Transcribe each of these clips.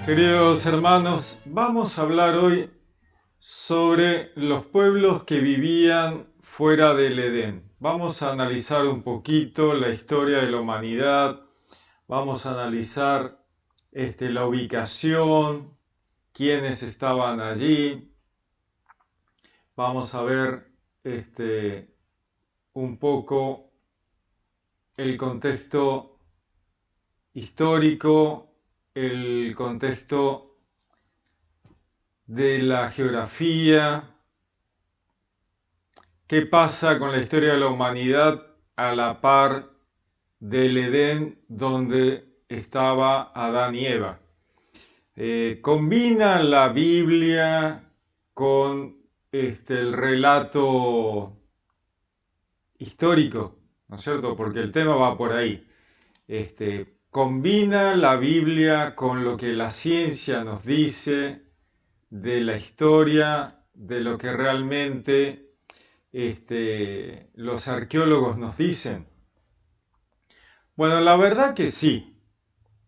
Queridos hermanos, vamos a hablar hoy sobre los pueblos que vivían fuera del Edén. Vamos a analizar un poquito la historia de la humanidad, vamos a analizar la ubicación, quiénes estaban allí, vamos a ver un poco el contexto histórico, el contexto de la geografía, qué pasa con la historia de la humanidad a la par del Edén donde estaba Adán y Eva. Combina la Biblia con el relato histórico, ¿no es cierto? Porque el tema va por ahí. Combina la Biblia con lo que la ciencia nos dice de la historia, de lo que realmente los arqueólogos nos dicen. Bueno, la verdad que sí,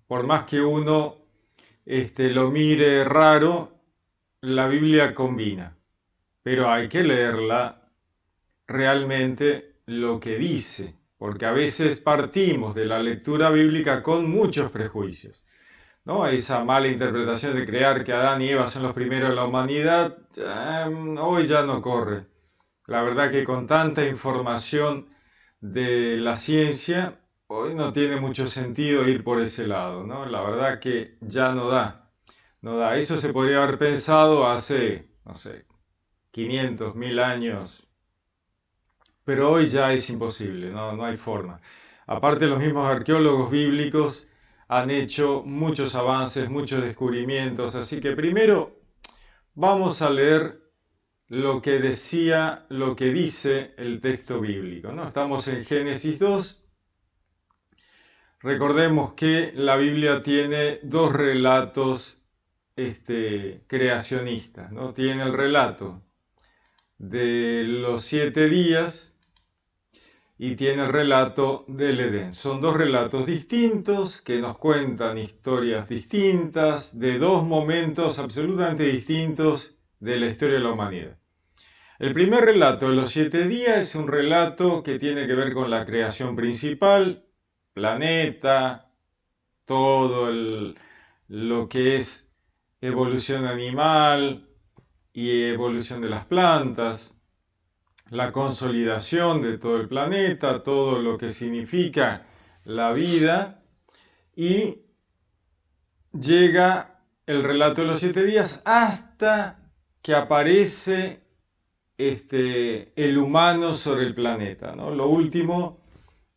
por más que uno lo mire raro, la Biblia combina, pero hay que leerla realmente lo que dice, porque a veces partimos de la lectura bíblica con muchos prejuicios, ¿no? Esa mala interpretación de creer que Adán y Eva son los primeros de la humanidad, hoy ya no corre. La verdad que con tanta información de la ciencia, hoy no tiene mucho sentido ir por ese lado, ¿no? La verdad que ya no da. Eso se podría haber pensado hace, no sé, 500, 1000 años, pero hoy ya es imposible, no hay forma. Aparte, los mismos arqueólogos bíblicos han hecho muchos avances, muchos descubrimientos, así que primero vamos a leer lo que decía, lo que dice el texto bíblico, ¿no? Estamos en Génesis 2. Recordemos que la Biblia tiene dos relatos creacionistas, ¿no? Tiene el relato de los 7 días y tiene el relato del Edén. Son dos relatos distintos que nos cuentan historias distintas de dos momentos absolutamente distintos de la historia de la humanidad. El primer relato de los 7 días es un relato que tiene que ver con la creación principal, planeta, todo lo que es evolución animal y evolución de las plantas, la consolidación de todo el planeta, todo lo que significa la vida, y llega el relato de los 7 días hasta que aparece el humano sobre el planeta, ¿no? Lo último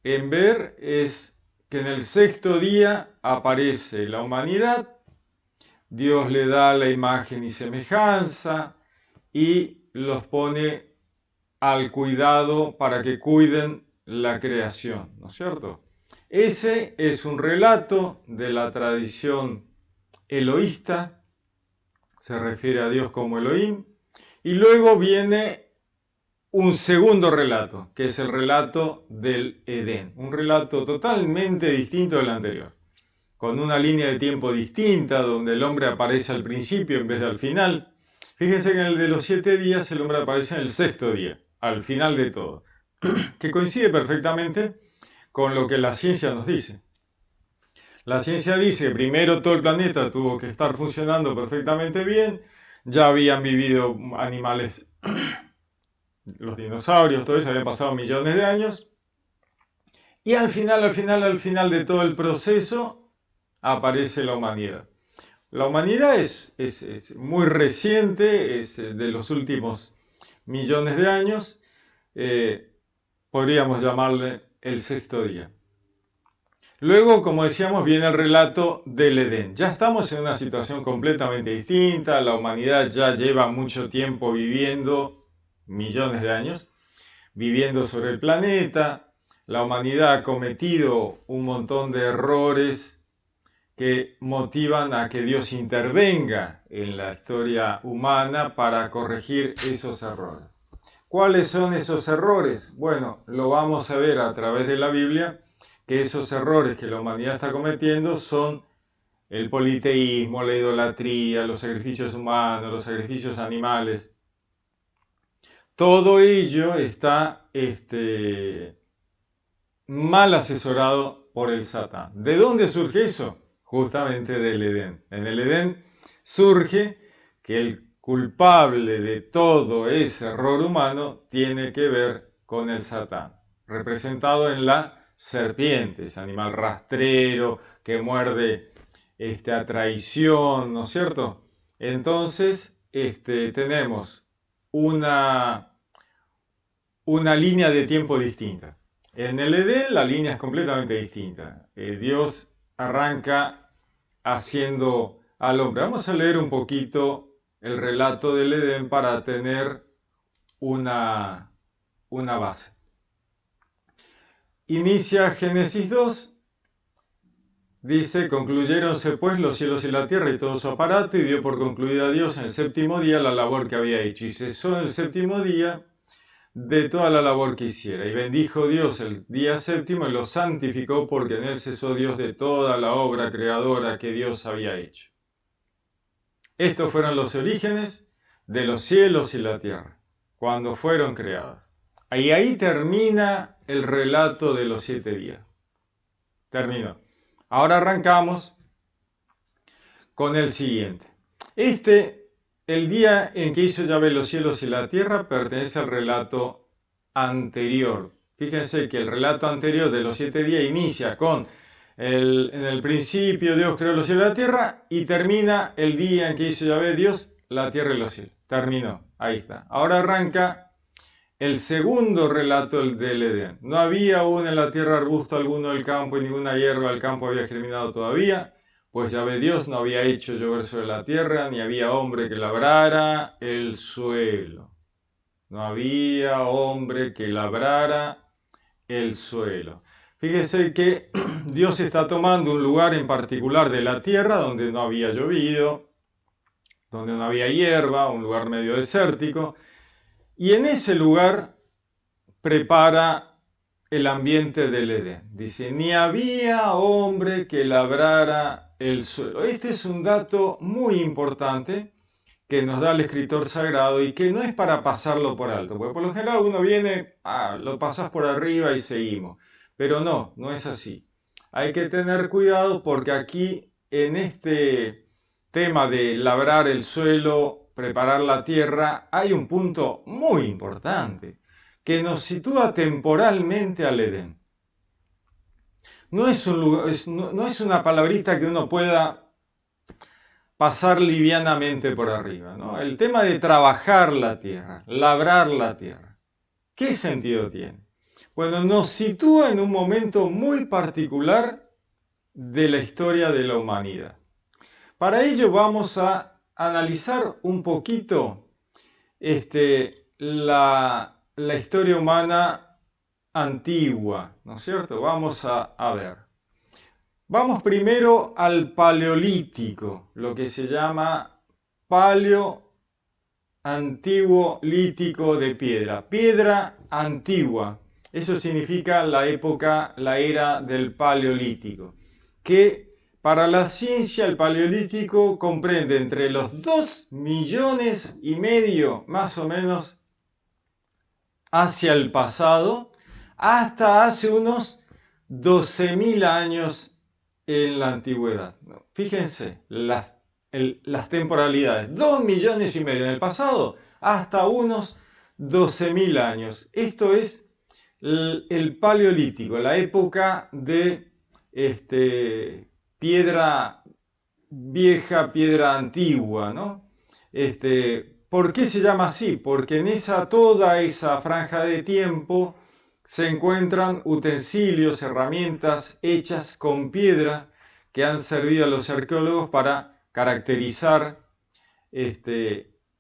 en ver es que en el 6.º día aparece la humanidad, Dios le da la imagen y semejanza y los pone al cuidado para que cuiden la creación, ¿no es cierto? Ese es un relato de la tradición eloísta, se refiere a Dios como Elohim, y luego viene un segundo relato, que es el relato del Edén, un relato totalmente distinto del anterior, con una línea de tiempo distinta, donde el hombre aparece al principio en vez de al final. Fíjense que en el de los 7 días el hombre aparece en el 6.º día, al final de todo, que coincide perfectamente con lo que la ciencia nos dice. La ciencia dice, primero todo el planeta tuvo que estar funcionando perfectamente bien, ya habían vivido animales, los dinosaurios, todo eso, habían pasado millones de años, y al final de todo el proceso aparece la humanidad. La humanidad es muy reciente, es de los últimos millones de años, podríamos llamarle el 6.º día. Luego, como decíamos, viene el relato del Edén. Ya estamos en una situación completamente distinta, la humanidad ya lleva mucho tiempo viviendo, millones de años, viviendo sobre el planeta, la humanidad ha cometido un montón de errores que motivan a que Dios intervenga en la historia humana para corregir esos errores. ¿Cuáles son esos errores? Bueno, lo vamos a ver a través de la Biblia, que esos errores que la humanidad está cometiendo son el politeísmo, la idolatría, los sacrificios humanos, los sacrificios animales. Todo ello está mal asesorado por el Satán. ¿De dónde surge eso? Justamente del Edén. En el Edén surge que el culpable de todo ese error humano tiene que ver con el Satán, representado en la serpiente, ese animal rastrero que muerde a traición, ¿no es cierto? Entonces, tenemos una línea de tiempo distinta. En el Edén la línea es completamente distinta. Dios arranca haciendo al hombre. Vamos a leer un poquito el relato del Edén para tener una base. Inicia Génesis 2. Dice, concluyéronse pues los cielos y la tierra y todo su aparato, y dio por concluida Dios en el séptimo día la labor que había hecho. Y cesó en el séptimo día de toda la labor que hiciera. Y bendijo Dios el día séptimo y lo santificó, porque en él cesó Dios de toda la obra creadora que Dios había hecho. Estos fueron los orígenes de los cielos y la tierra, cuando fueron creados. Y ahí termina el relato de los 7 días. Terminó. Ahora arrancamos con el siguiente. El día en que hizo Yahvé los cielos y la tierra, pertenece al relato anterior. Fíjense que el relato anterior de los 7 días inicia con en el principio Dios creó los cielos y la tierra, y termina el día en que hizo Yahvé Dios la tierra y los cielos. Terminó, ahí está. Ahora arranca el segundo relato del Edén. No había aún en la tierra arbusto alguno del campo, y ninguna hierba del campo había germinado todavía, pues Yahvé Dios no había hecho llover sobre la tierra, ni había hombre que labrara el suelo. No había hombre que labrara el suelo. Fíjese que Dios está tomando un lugar en particular de la tierra donde no había llovido, donde no había hierba, un lugar medio desértico, y en ese lugar prepara el ambiente del Edén. Dice, ni había hombre que labrara el suelo. Este es un dato muy importante que nos da el escritor sagrado y que no es para pasarlo por alto, porque por lo general uno viene, lo pasas por arriba y seguimos. Pero no es así. Hay que tener cuidado porque aquí en este tema de labrar el suelo, preparar la tierra, hay un punto muy importante que nos sitúa temporalmente al Edén. No es una palabrita que uno pueda pasar livianamente por arriba, ¿no? El tema de trabajar la tierra, labrar la tierra, ¿qué sentido tiene? Bueno, nos sitúa en un momento muy particular de la historia de la humanidad. Para ello vamos a analizar un poquito la historia humana antigua, ¿no es cierto? Vamos a ver. Vamos primero al paleolítico, lo que se llama paleo antiguo lítico de piedra. Piedra antigua. Eso significa la era del paleolítico, que para la ciencia el paleolítico comprende entre los 2,5 millones más o menos hacia el pasado, hasta hace unos 12.000 años en la antigüedad. Fíjense las temporalidades, 2,5 millones en el pasado, hasta unos 12.000 años. Esto es el paleolítico, la época de piedra vieja, piedra antigua, ¿no? ¿Por qué se llama así? Porque en toda esa franja de tiempo se encuentran utensilios, herramientas hechas con piedra que han servido a los arqueólogos para caracterizar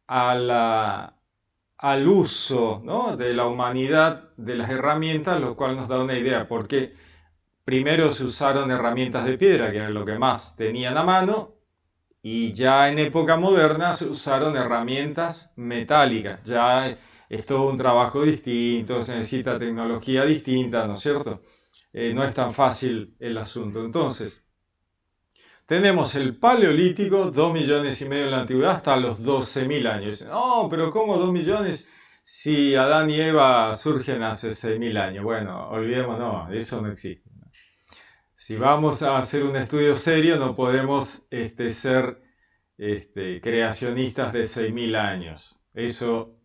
al uso, ¿no?, de la humanidad de las herramientas, lo cual nos da una idea, porque primero se usaron herramientas de piedra, que era lo que más tenían a mano, y ya en época moderna se usaron herramientas metálicas. Ya es todo un trabajo distinto, se necesita tecnología distinta, ¿no es cierto? No es tan fácil el asunto. Entonces, Tenemos el Paleolítico, 2 millones y medio en la antigüedad, hasta los 12.000 años. No, pero ¿cómo 2 millones si Adán y Eva surgen hace 6.000 años? Bueno, olvidemos, no, eso no existe. Si vamos a hacer un estudio serio, no podemos ser creacionistas de 6.000 años. Eso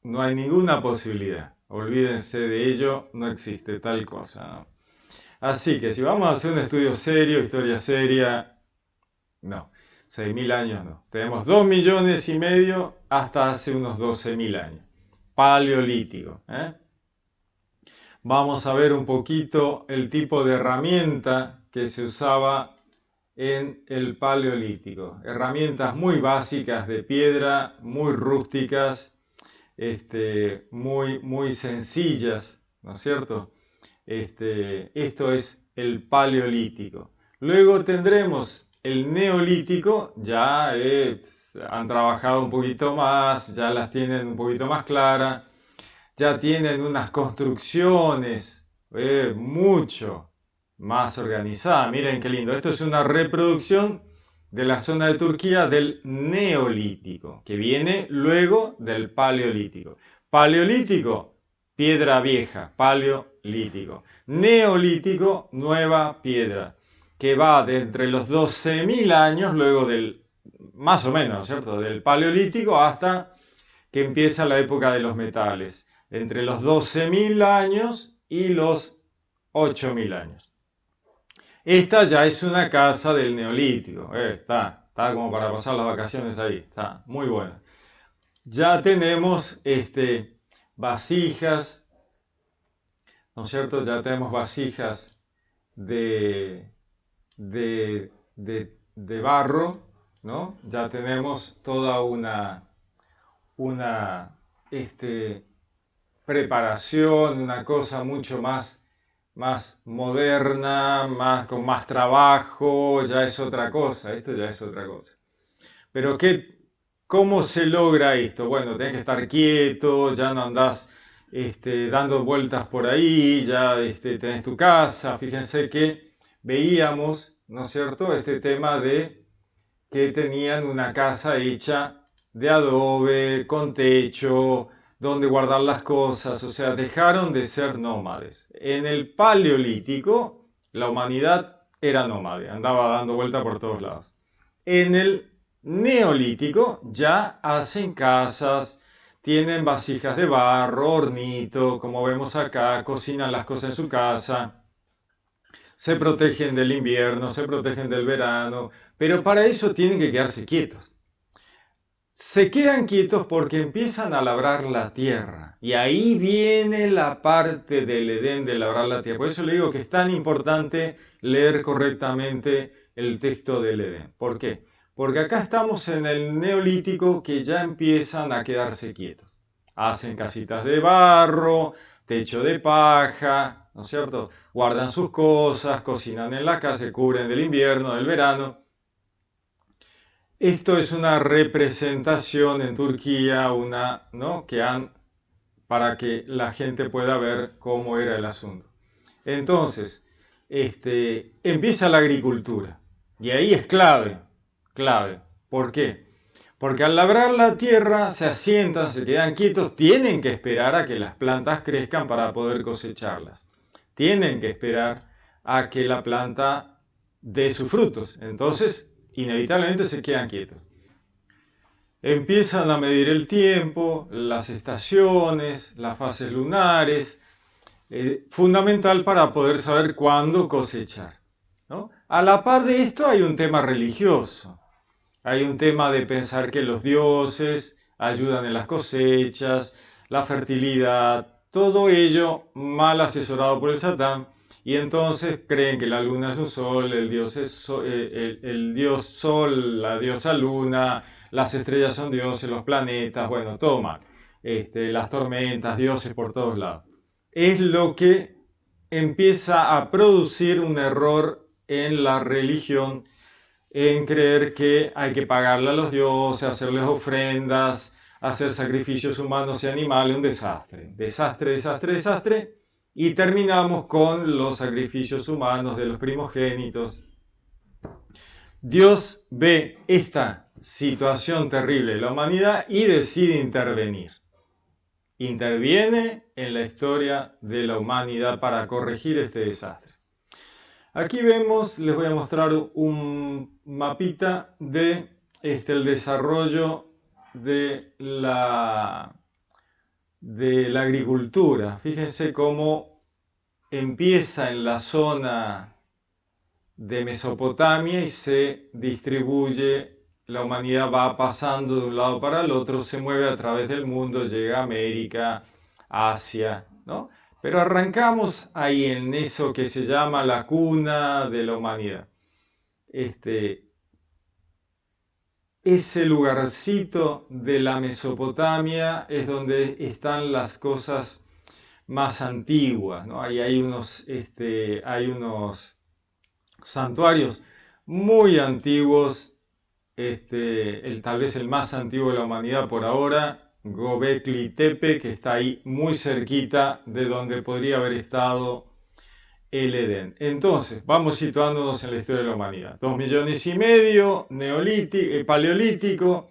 no hay ninguna posibilidad. Olvídense de ello, no existe tal cosa, ¿no? Así que si vamos a hacer un estudio serio, historia seria, no, 6.000 años no. Tenemos 2 millones y medio hasta hace unos 12.000 años. Paleolítico, ¿eh? Vamos a ver un poquito el tipo de herramienta que se usaba en el Paleolítico. Herramientas muy básicas de piedra, muy rústicas, muy sencillas, ¿no es cierto? Esto es el Paleolítico. Luego tendremos el Neolítico, ya han trabajado un poquito más, ya las tienen un poquito más claras, ya tienen unas construcciones mucho más organizadas. Miren qué lindo, esto es una reproducción de la zona de Turquía del Neolítico, que viene luego del Paleolítico. Paleolítico, piedra vieja, Paleolítico. Neolítico, nueva piedra, que va de entre los 12.000 años, luego del, más o menos, ¿cierto?, del Paleolítico hasta que empieza la época de los metales, entre los 12.000 años y los 8.000 años. Esta ya es una casa del Neolítico, está como para pasar las vacaciones ahí, está muy buena. Ya tenemos vasijas, ¿no es cierto? Ya tenemos vasijas de barro, ¿no? Ya tenemos toda una preparación, una cosa mucho más moderna, con más trabajo, ya es otra cosa, esto ya es otra cosa. Pero ¿cómo se logra esto? Bueno, tenés que estar quieto, ya no andás dando vueltas por ahí, ya tenés tu casa. Fíjense que veíamos, ¿no es cierto?, este tema de que tenían una casa hecha de adobe, con techo, donde guardar las cosas, o sea, dejaron de ser nómades. En el Paleolítico, la humanidad era nómade, andaba dando vuelta por todos lados. En el Neolítico ya hacen casas, tienen vasijas de barro, hornito, como vemos acá, cocinan las cosas en su casa, se protegen del invierno, se protegen del verano, pero para eso tienen que quedarse quietos. Se quedan quietos porque empiezan a labrar la tierra. Y ahí viene la parte del Edén de labrar la tierra. Por eso le digo que es tan importante leer correctamente el texto del Edén. ¿Por qué? Porque acá estamos en el Neolítico, que ya empiezan a quedarse quietos. Hacen casitas de barro, techo de paja, ¿no es cierto? Guardan sus cosas, cocinan en la casa, se cubren del invierno, del verano. Esto es una representación en Turquía, ¿no?, para que la gente pueda ver cómo era el asunto. Entonces, empieza la agricultura. Y ahí es clave. ¿Por qué? Porque al labrar la tierra se asientan, se quedan quietos, tienen que esperar a que las plantas crezcan para poder cosecharlas. Tienen que esperar a que la planta dé sus frutos. Entonces, inevitablemente se quedan quietos. Empiezan a medir el tiempo, las estaciones, las fases lunares, fundamental para poder saber cuándo cosechar, ¿no? A la par de esto hay un tema religioso, hay un tema de pensar que los dioses ayudan en las cosechas, la fertilidad, todo ello mal asesorado por el Satán. Y entonces creen que la luna es un sol, el dios sol, la diosa luna, las estrellas son dioses, los planetas, bueno, todo mal. Las tormentas, dioses por todos lados. Es lo que empieza a producir un error en la religión, en creer que hay que pagarle a los dioses, hacerles ofrendas, hacer sacrificios humanos y animales, un desastre. Desastre. Y terminamos con los sacrificios humanos de los primogénitos, Dios ve esta situación terrible de la humanidad y decide intervenir. Interviene en la historia de la humanidad para corregir este desastre. Aquí vemos, les voy a mostrar un mapita de el desarrollo de la agricultura. Fíjense cómo empieza en la zona de Mesopotamia y se distribuye, la humanidad va pasando de un lado para el otro, se mueve a través del mundo, llega a América, Asia, ¿no? Pero arrancamos ahí en eso que se llama la cuna de la humanidad. Ese lugarcito de la Mesopotamia es donde están las cosas más antiguas, ¿no? Ahí hay unos santuarios muy antiguos, tal vez el más antiguo de la humanidad por ahora, Göbekli Tepe, que está ahí muy cerquita de donde podría haber estado el Edén. Entonces, vamos situándonos en la historia de la humanidad. 2,5 millones, paleolítico,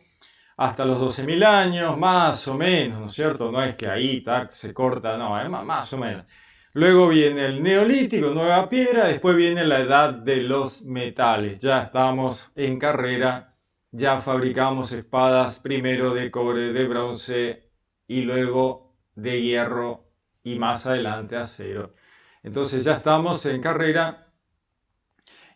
hasta los 12.000 años, más o menos, ¿no es cierto? No es que ahí se corta, no, más o menos. Luego viene el neolítico, nueva piedra, después viene la edad de los metales. Ya estamos en carrera, ya fabricamos espadas primero de cobre, de bronce y luego de hierro y más adelante acero. Entonces ya estamos en carrera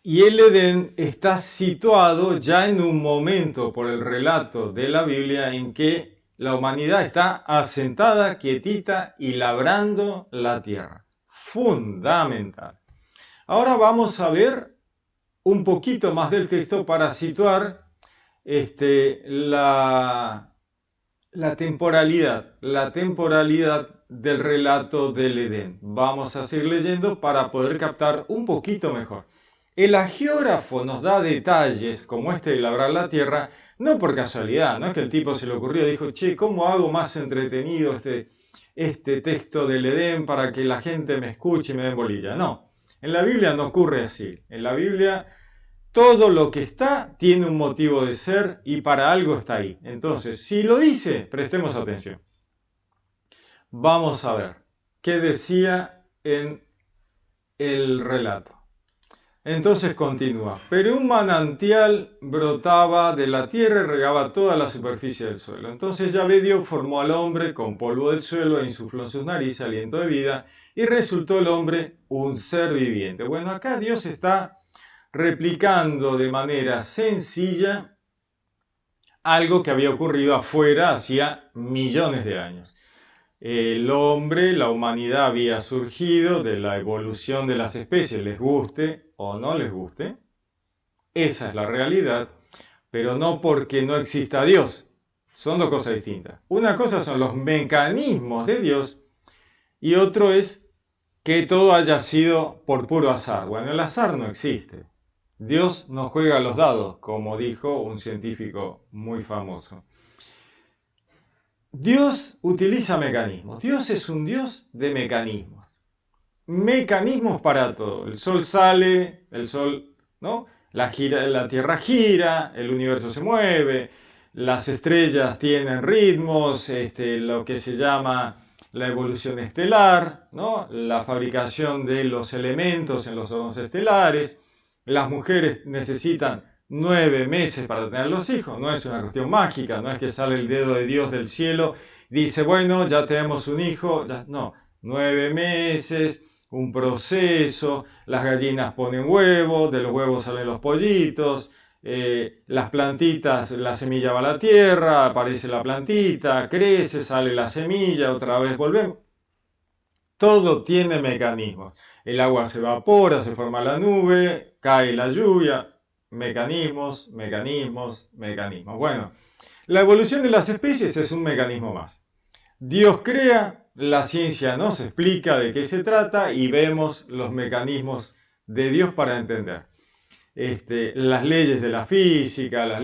y el Edén está situado ya en un momento por el relato de la Biblia en que la humanidad está asentada, quietita y labrando la tierra. Fundamental. Ahora vamos a ver un poquito más del texto para situar la temporalidad del relato del Edén. Vamos a seguir leyendo para poder captar un poquito mejor. El agiógrafo nos da detalles como este de labrar la tierra, no por casualidad, no es que el tipo se le ocurrió y dijo, che, ¿cómo hago más entretenido este texto del Edén para que la gente me escuche y me den bolilla? No, en la Biblia no ocurre así. En la Biblia todo lo que está tiene un motivo de ser y para algo está ahí. Entonces, si lo dice, prestemos atención. Vamos a ver qué decía en el relato. Entonces continúa. Pero un manantial brotaba de la tierra y regaba toda la superficie del suelo. Entonces Yahvé Dios formó al hombre con polvo del suelo e insufló en sus narices aliento de vida y resultó el hombre un ser viviente. Bueno, acá Dios está replicando de manera sencilla algo que había ocurrido afuera hacía millones de años. El hombre, la humanidad había surgido de la evolución de las especies, les guste o no les guste. Esa es la realidad, pero no porque no exista Dios. Son dos cosas distintas. Una cosa son los mecanismos de Dios y otro es que todo haya sido por puro azar. Bueno, el azar no existe. Dios no juega a los dados, como dijo un científico muy famoso. Dios utiliza mecanismos. Dios es un Dios de mecanismos. Mecanismos para todo. El sol sale, el sol, ¿no? La Tierra gira, el universo se mueve, las estrellas tienen ritmos, lo que se llama la evolución estelar, ¿no? La fabricación de los elementos en los hornos estelares. Las mujeres necesitan 9 meses para tener los hijos, no es una cuestión mágica, no es que sale el dedo de Dios del cielo, dice, bueno, ya tenemos un hijo, no, 9 meses, un proceso, las gallinas ponen huevos, de los huevos salen los pollitos, las plantitas, la semilla va a la tierra, aparece la plantita, crece, sale la semilla, otra vez volvemos. Todo tiene mecanismos. El agua se evapora, se forma la nube, cae la lluvia, mecanismos. Bueno, la evolución de las especies es un mecanismo más. Dios crea, la ciencia nos explica de qué se trata y vemos los mecanismos de Dios para entender. Las leyes de la física,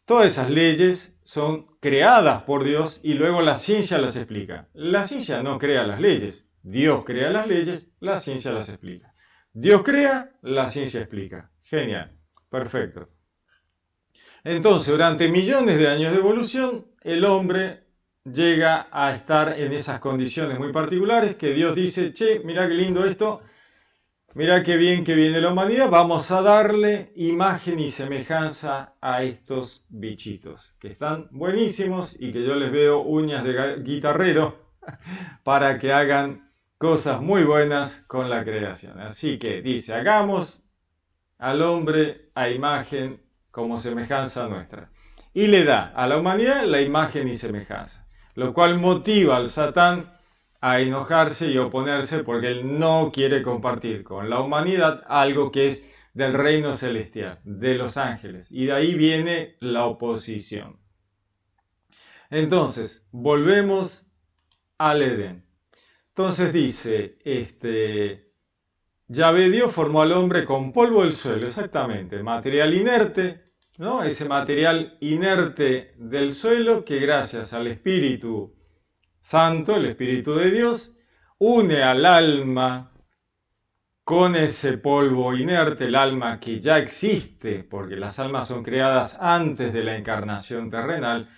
todas esas leyes son creadas por Dios y luego la ciencia las explica. La ciencia no crea las leyes, Dios crea las leyes, la ciencia las explica. Dios crea, la ciencia explica. Genial. Perfecto. Entonces, durante millones de años de evolución, el hombre llega a estar en esas condiciones muy particulares que Dios dice, che, mirá qué lindo esto, mirá qué bien que viene la humanidad, vamos a darle imagen y semejanza a estos bichitos, que están buenísimos y que yo les veo uñas de guitarrero para que hagan cosas muy buenas con la creación. Así que dice, hagamos al hombre a imagen como semejanza nuestra. Y le da a la humanidad la imagen y semejanza, lo cual motiva al Satán a enojarse y oponerse porque él no quiere compartir con la humanidad algo que es del reino celestial, de los ángeles. Y de ahí viene la oposición. Entonces, volvemos al Edén. Entonces dice, Yahvé Dios formó al hombre con polvo del suelo, exactamente, material inerte, ¿no? Ese material inerte del suelo que gracias al Espíritu Santo, el Espíritu de Dios, une al alma con ese polvo inerte, el alma que ya existe, porque las almas son creadas antes de la encarnación terrenal.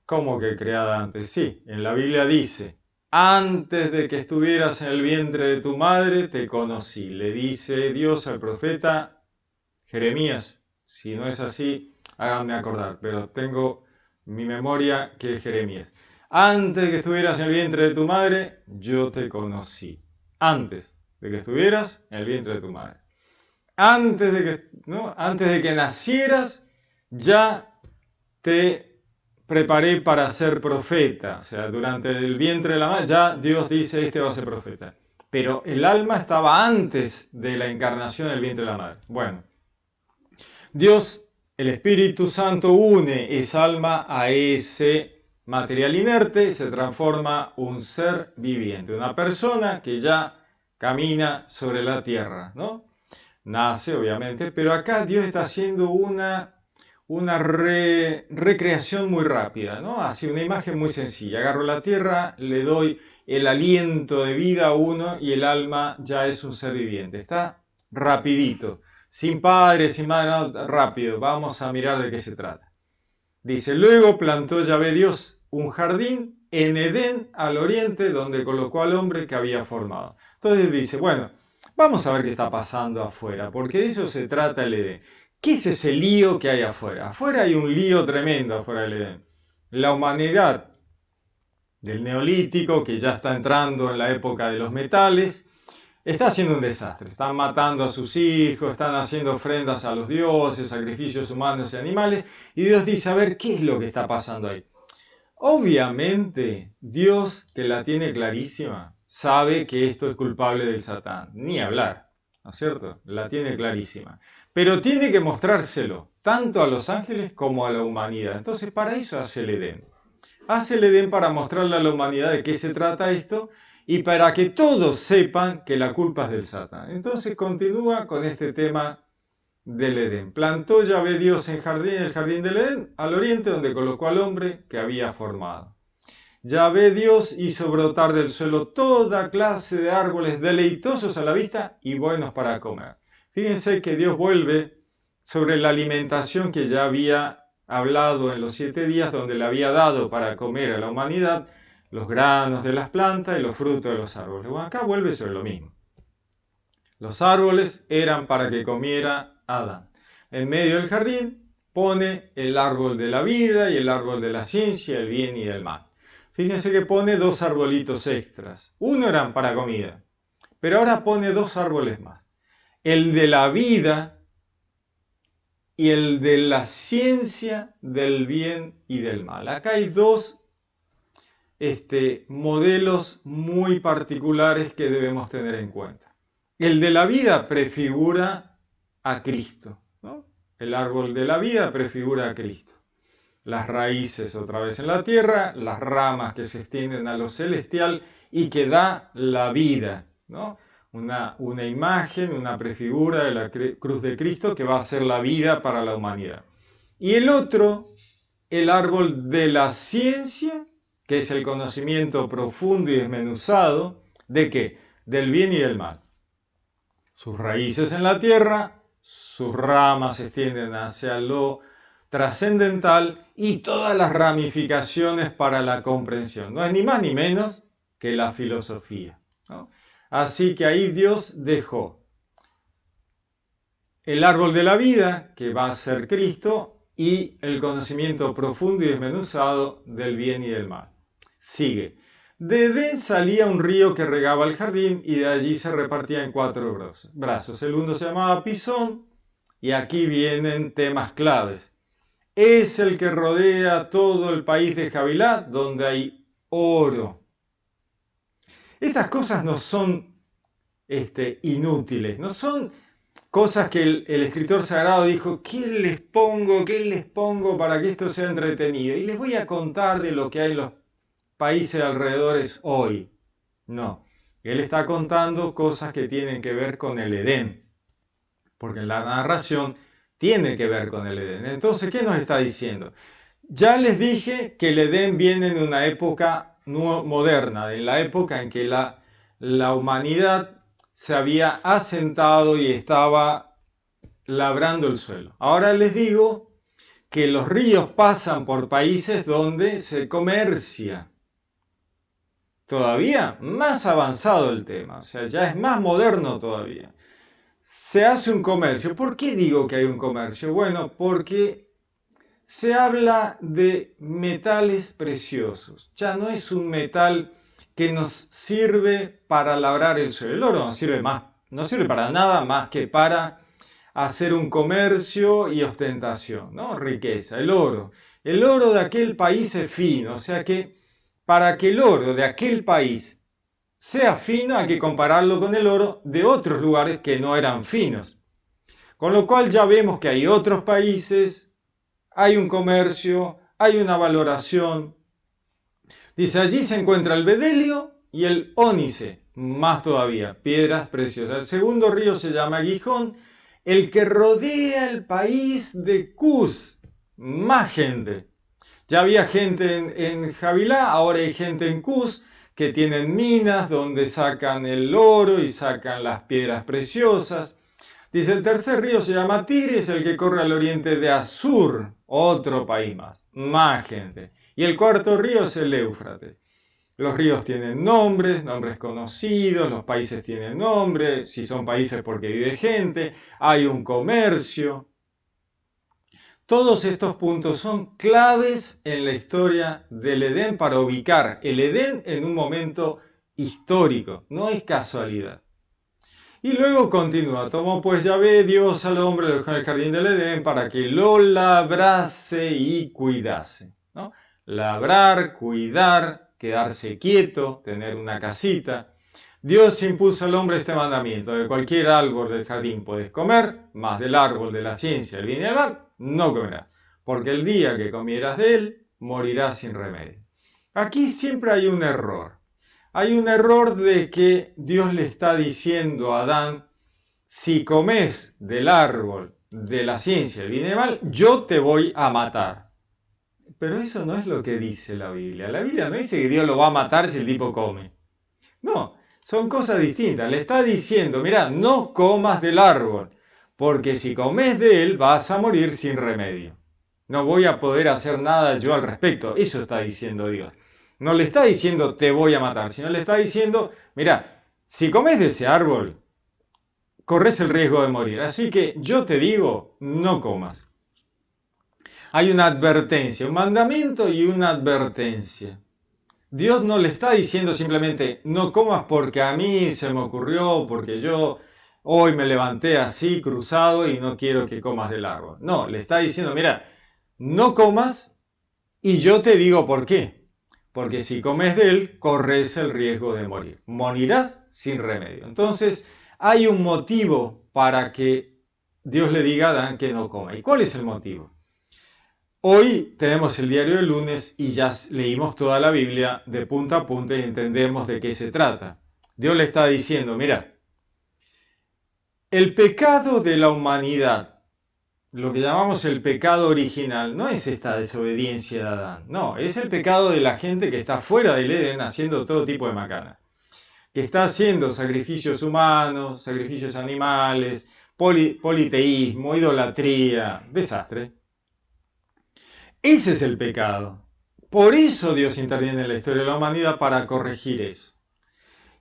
¿Cómo que creada antes? Sí, en la Biblia dice, antes de que estuvieras en el vientre de tu madre, te conocí. Le dice Dios al profeta Jeremías. Si no es así, háganme acordar, pero tengo mi memoria que es Jeremías. Antes de que estuvieras en el vientre de tu madre, yo te conocí. Antes de que estuvieras en el vientre de tu madre. Antes de que nacieras, ya te preparé para ser profeta. O sea, durante el vientre de la madre, ya Dios dice, este va a ser profeta. Pero el alma estaba antes de la encarnación del vientre de la madre. Bueno, Dios, el Espíritu Santo, une esa alma a ese material inerte y se transforma un ser viviente, una persona que ya camina sobre la tierra, ¿no? Nace, obviamente, pero acá Dios está haciendo una recreación muy rápida, ¿no? Hace una imagen muy sencilla. Agarro la tierra, le doy el aliento de vida a uno y el alma ya es un ser viviente. Está rapidito. Sin padre, sin madre, no, rápido. Vamos a mirar de qué se trata. Dice, luego plantó Yahvé Dios un jardín en Edén al oriente donde colocó al hombre que había formado. Entonces dice, bueno, vamos a ver qué está pasando afuera, porque de eso se trata el Edén. ¿Qué es ese lío que hay afuera? Afuera hay un lío tremendo afuera del Edén. La humanidad del Neolítico, que ya está entrando en la época de los metales, está haciendo un desastre. Están matando a sus hijos, están haciendo ofrendas a los dioses, sacrificios humanos y animales, y Dios dice, a ver, ¿qué es lo que está pasando ahí? Obviamente, Dios, que la tiene clarísima, sabe que esto es culpable del Satán. Ni hablar, ¿no es cierto? La tiene clarísima. Pero tiene que mostrárselo, tanto a los ángeles como a la humanidad. Entonces, para eso hace el Edén. Hace el Edén para mostrarle a la humanidad de qué se trata esto y para que todos sepan que la culpa es del Satán. Entonces, continúa con este tema del Edén. Plantó Yahvé Dios en el jardín del Edén, al oriente, donde colocó al hombre que había formado. Yahvé Dios hizo brotar del suelo toda clase de árboles deleitosos a la vista y buenos para comer. Fíjense que Dios vuelve sobre la alimentación que ya había hablado en los 7 días, donde le había dado para comer a la humanidad los granos de las plantas y los frutos de los árboles. Bueno, acá vuelve sobre lo mismo. Los árboles eran para que comiera Adán. En medio del jardín pone el árbol de la vida y el árbol de la ciencia, el bien y el mal. Fíjense que pone 2 arbolitos extras. Uno eran para comida, pero ahora pone 2 árboles más. El de la vida y el de la ciencia del bien y del mal. Acá hay 2 modelos muy particulares que debemos tener en cuenta. El de la vida prefigura a Cristo, ¿no? El árbol de la vida prefigura a Cristo. Las raíces otra vez en la tierra, las ramas que se extienden a lo celestial y que da la vida, ¿no? Una imagen, una prefigura de la cruz de Cristo que va a ser la vida para la humanidad. Y el otro, el árbol de la ciencia, que es el conocimiento profundo y desmenuzado, ¿de qué? Del bien y del mal. Sus raíces en la tierra, sus ramas se extienden hacia lo trascendental y todas las ramificaciones para la comprensión. No es ni más ni menos que la filosofía, ¿no? Así que ahí Dios dejó el árbol de la vida, que va a ser Cristo, y el conocimiento profundo y desmenuzado del bien y del mal. Sigue. De Edén salía un río que regaba el jardín y de allí se repartía en 4 brazos. El uno se llamaba Pisón y aquí vienen temas claves. Es el que rodea todo el país de Havilá, donde hay oro. Estas cosas no son inútiles, no son cosas que el escritor sagrado dijo, ¿qué les pongo para que esto sea entretenido? Y les voy a contar de lo que hay en los países alrededores hoy. No, él está contando cosas que tienen que ver con el Edén, porque la narración tiene que ver con el Edén. Entonces, ¿qué nos está diciendo? Ya les dije que el Edén viene en una época moderna, en la época en que la humanidad se había asentado y estaba labrando el suelo. Ahora les digo que los ríos pasan por países donde se comercia. Todavía más avanzado el tema, o sea, ya es más moderno todavía. Se hace un comercio. ¿Por qué digo que hay un comercio? Bueno, porque se habla de metales preciosos. Ya no es un metal que nos sirve para labrar el suelo. El oro no sirve para nada más que para hacer un comercio y ostentación, ¿no? Riqueza, el oro. El oro de aquel país es fino, o sea que para que el oro de aquel país sea fino hay que compararlo con el oro de otros lugares que no eran finos. Con lo cual ya vemos que hay otros países, hay un comercio, hay una valoración. Dice, allí se encuentra el bedelio y el ónice, más todavía, piedras preciosas. El segundo río se llama Gijón, el que rodea el país de Cus, más gente. Ya había gente en Havilá, ahora hay gente en Cus que tienen minas donde sacan el oro y sacan las piedras preciosas. Dice, el tercer río se llama Tigris, el que corre al oriente de Asur, otro país más gente. Y el cuarto río es el Éufrates. Los ríos tienen nombres conocidos, los países tienen nombres, si son países porque vive gente, hay un comercio. Todos estos puntos son claves en la historia del Edén para ubicar el Edén en un momento histórico, no es casualidad. Y luego continúa, tomó pues Yahvé Dios al hombre del jardín del Edén para que lo labrase y cuidase, ¿no? Labrar, cuidar, quedarse quieto, tener una casita. Dios impuso al hombre este mandamiento: de cualquier árbol del jardín puedes comer, mas del árbol de la ciencia, el bien y el mal, no comerás, porque el día que comieras de él, morirás sin remedio. Aquí siempre hay un error. Hay un error de que Dios le está diciendo a Adán, si comes del árbol de la ciencia, el bien y el mal, yo te voy a matar. Pero eso no es lo que dice la Biblia. La Biblia no dice que Dios lo va a matar si el tipo come. No, son cosas distintas. Le está diciendo, mira, no comas del árbol, porque si comes de él vas a morir sin remedio. No voy a poder hacer nada yo al respecto. Eso está diciendo Dios. No le está diciendo te voy a matar, sino le está diciendo, mira, si comes de ese árbol, corres el riesgo de morir. Así que yo te digo, no comas. Hay una advertencia, un mandamiento y una advertencia. Dios no le está diciendo simplemente, no comas porque a mí se me ocurrió, porque yo hoy me levanté así, cruzado, y no quiero que comas del árbol. No, le está diciendo, mira, no comas y yo te digo por qué. Porque si comes de él, corres el riesgo de morir. Morirás sin remedio. Entonces, hay un motivo para que Dios le diga a Adán que no coma. ¿Y cuál es el motivo? Hoy tenemos el diario del lunes y ya leímos toda la Biblia de punta a punta y entendemos de qué se trata. Dios le está diciendo, mira, el pecado de la humanidad, lo que llamamos el pecado original, no es esta desobediencia de Adán, no, es el pecado de la gente que está fuera del Edén haciendo todo tipo de macanas, que está haciendo sacrificios humanos, sacrificios animales, politeísmo, idolatría, desastre. Ese es el pecado. Por eso Dios interviene en la historia de la humanidad para corregir eso.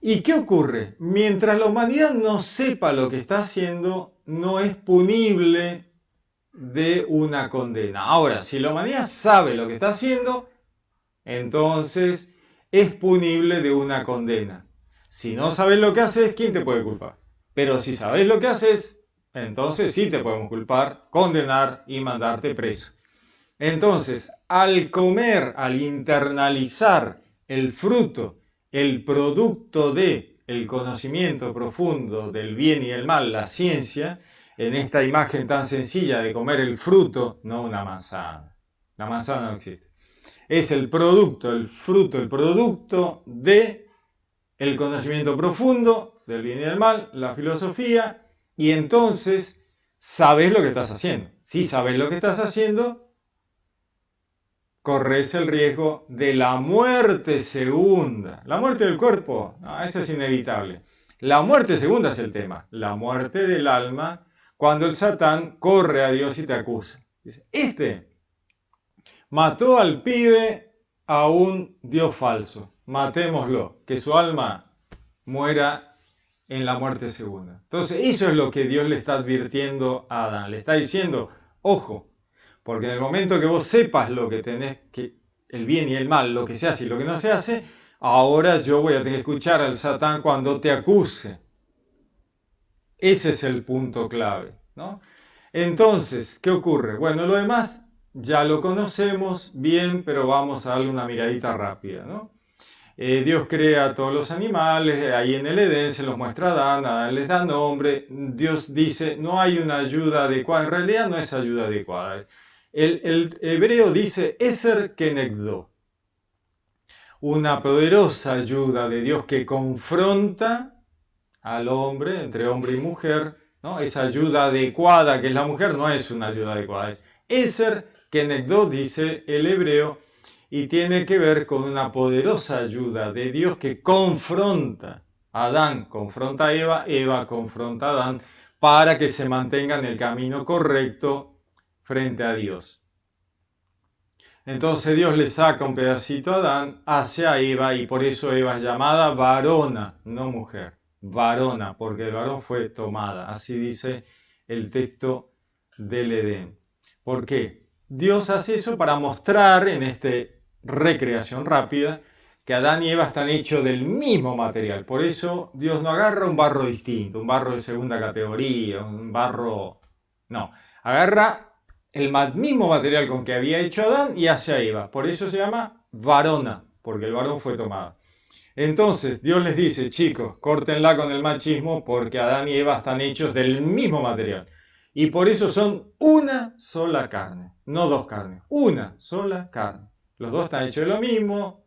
¿Y qué ocurre? Mientras la humanidad no sepa lo que está haciendo, no es punible de una condena. Ahora, si la humanidad sabe lo que está haciendo, entonces es punible de una condena. Si no sabes lo que haces, ¿quién te puede culpar? Pero si sabes lo que haces, entonces sí te podemos culpar, condenar y mandarte preso. Entonces, al comer, al internalizar el fruto, el producto de el conocimiento profundo del bien y el mal, la ciencia, en esta imagen tan sencilla de comer el fruto, no una manzana. La manzana no existe. Es el producto, el fruto, el producto de el conocimiento profundo del bien y del mal, la filosofía, y entonces sabes lo que estás haciendo. Si sabes lo que estás haciendo, corres el riesgo de la muerte segunda. La muerte del cuerpo, no, eso es inevitable. La muerte segunda es el tema. La muerte del alma, cuando el Satán corre a Dios y te acusa. Dice, mató al pibe a un Dios falso. Matémoslo, que su alma muera en la muerte segunda. Entonces, eso es lo que Dios le está advirtiendo a Adán. Le está diciendo, ojo, porque en el momento que vos sepas lo que tenés que, el bien y el mal, lo que se hace y lo que no se hace, ahora yo voy a tener que escuchar al Satán cuando te acuse. Ese es el punto clave, ¿no? Entonces, ¿qué ocurre? Bueno, lo demás ya lo conocemos bien, pero vamos a darle una miradita rápida, ¿no? Dios crea a todos los animales, ahí en el Edén se los muestra a Adán les da nombre, Dios dice, no hay una ayuda adecuada, en realidad no es ayuda adecuada. El hebreo dice, Eser Kenegdo, una poderosa ayuda de Dios que confronta al hombre, entre hombre y mujer, ¿no? Esa ayuda adecuada que es la mujer no es una ayuda adecuada, es Eser Kenegdo, dice el hebreo, y tiene que ver con una poderosa ayuda de Dios que confronta a Adán, confronta a Eva, Eva confronta a Adán, para que se mantenga en el camino correcto frente a Dios. Entonces Dios le saca un pedacito a Adán hacia Eva y por eso Eva es llamada varona, no mujer, varona, porque el varón fue tomada, así dice el texto del Edén. ¿Por qué? Dios hace eso para mostrar en este recreación rápida que Adán y Eva están hechos del mismo material. Por eso Dios no agarra un barro distinto, un barro de segunda categoría, un barro... No, agarra el mismo material con que había hecho Adán y hace a Eva. Por eso se llama varona, porque el varón fue tomado. Entonces Dios les dice, chicos, córtenla con el machismo porque Adán y Eva están hechos del mismo material. Y por eso son una sola carne, no dos carnes, una sola carne. Los dos están hechos de lo mismo,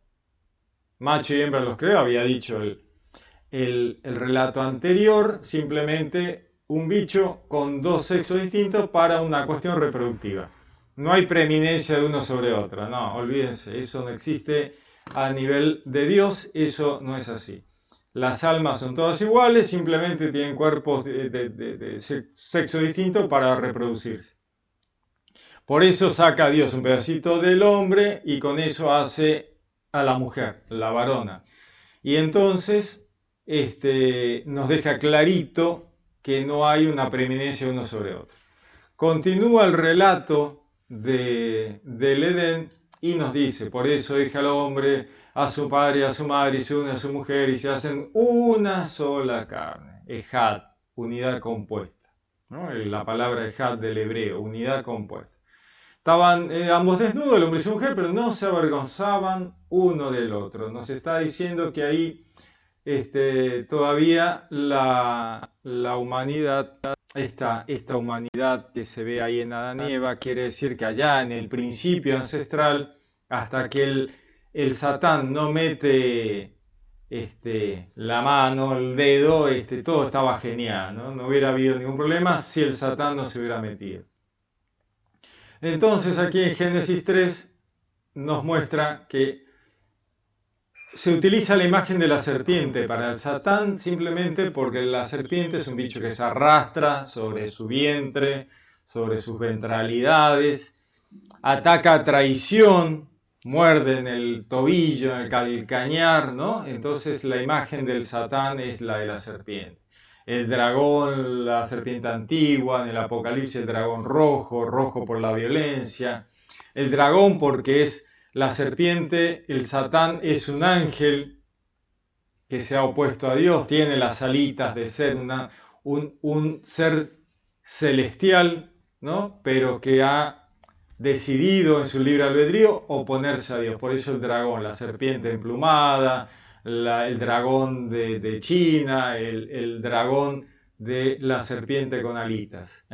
macho y hembra los creó, había dicho el relato anterior, simplemente un bicho con dos sexos distintos para una cuestión reproductiva. No hay preeminencia de uno sobre otro, no, olvídense, eso no existe a nivel de Dios, eso no es así. Las almas son todas iguales, simplemente tienen cuerpos de sexo distinto para reproducirse. Por eso saca Dios un pedacito del hombre y con eso hace a la mujer, la varona. Y entonces nos deja clarito que no hay una preeminencia uno sobre otro. Continúa el relato del Edén y nos dice, por eso deja al hombre a su padre y a su madre y se une a su mujer y se hacen una sola carne. Ejad, unidad compuesta, ¿no? La palabra ejad del hebreo, unidad compuesta. Estaban ambos desnudos, el hombre y su mujer, pero no se avergonzaban uno del otro. Nos está diciendo que ahí todavía la humanidad, esta humanidad que se ve ahí en Adán y Eva, quiere decir que allá en el principio ancestral, hasta que el Satán no mete la mano, el dedo, todo estaba genial, ¿no? No hubiera habido ningún problema si el Satán no se hubiera metido. Entonces aquí en Génesis 3 nos muestra que se utiliza la imagen de la serpiente para el Satán simplemente porque la serpiente es un bicho que se arrastra sobre su vientre, sobre sus ventralidades, ataca a traición, muerde en el tobillo, en el calcañar, ¿no? Entonces la imagen del Satán es la de la serpiente. El dragón, la serpiente antigua, en el Apocalipsis el dragón rojo, rojo por la violencia. El dragón porque es la serpiente, el Satán es un ángel que se ha opuesto a Dios, tiene las alitas de ser un ser celestial, ¿no? Pero que ha decidido en su libre albedrío oponerse a Dios. Por eso el dragón, la serpiente emplumada, el dragón de China, el dragón de la serpiente con alitas.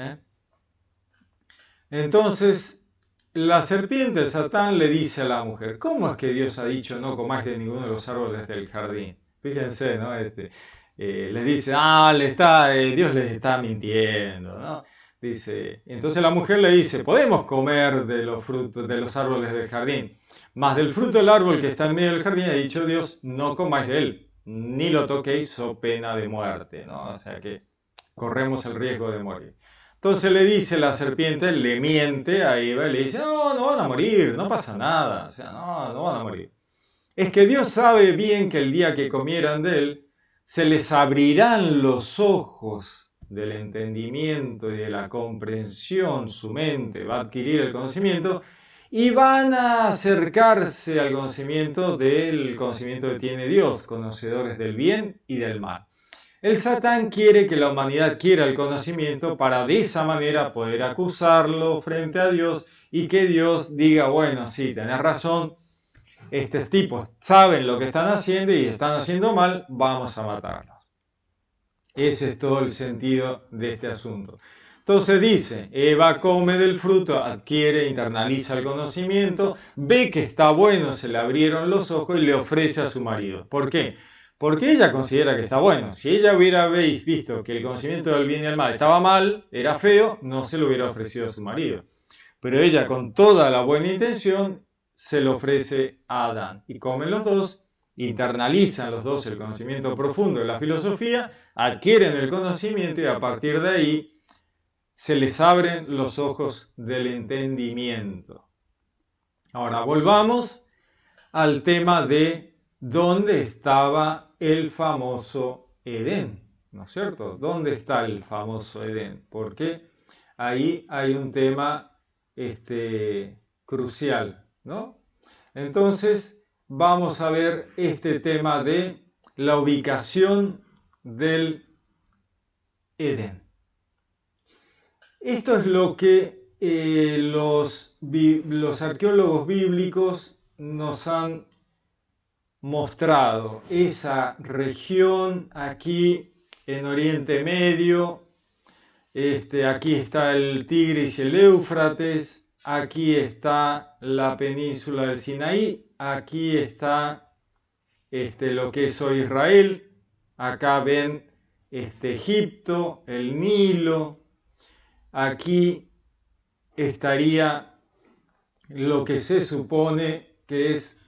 Entonces, la serpiente, Satán, le dice a la mujer, ¿cómo es que Dios ha dicho no comáis de ninguno de los árboles del jardín? Fíjense, ¿no? Les dice, Dios les está mintiendo, ¿no? Dice, entonces la mujer le dice, podemos comer de los frutos de los árboles del jardín, mas del fruto del árbol que está en medio del jardín ha dicho Dios, no comáis de él, ni lo toquéis o pena de muerte, ¿no? O sea que corremos el riesgo de morir. Entonces le dice la serpiente, le miente a Eva y le dice, no, no van a morir, no pasa nada, o sea, no, no van a morir. Es que Dios sabe bien que el día que comieran de él, se les abrirán los ojos del entendimiento y de la comprensión, su mente va a adquirir el conocimiento y van a acercarse al conocimiento del conocimiento que tiene Dios, conocedores del bien y del mal. El Satán quiere que la humanidad adquiera el conocimiento para de esa manera poder acusarlo frente a Dios y que Dios diga, bueno, sí, tenés razón, estos tipos saben lo que están haciendo y están haciendo mal, vamos a matarlos. Ese es todo el sentido de este asunto. Entonces dice, Eva come del fruto, adquiere, internaliza el conocimiento, ve que está bueno, se le abrieron los ojos y le ofrece a su marido. ¿Por qué? Porque ella considera que está bueno. Si ella hubiera visto que el conocimiento del bien y del mal estaba mal, era feo, no se lo hubiera ofrecido a su marido. Pero ella con toda la buena intención se lo ofrece a Adán. Y comen los dos, internalizan los dos el conocimiento profundo de la filosofía, adquieren el conocimiento y a partir de ahí se les abren los ojos del entendimiento. Ahora volvamos al tema de dónde estaba el famoso Edén, ¿no es cierto? ¿Dónde está el famoso Edén? Porque ahí hay un tema crucial, ¿no? Entonces vamos a ver este tema de la ubicación del Edén. Esto es lo que los arqueólogos bíblicos nos han mostrado. Esa región aquí en Oriente Medio, aquí está el Tigris y el Éufrates, aquí está la península del Sinaí, aquí está lo que es hoy Israel, acá ven Egipto, el Nilo, aquí estaría lo que se supone que es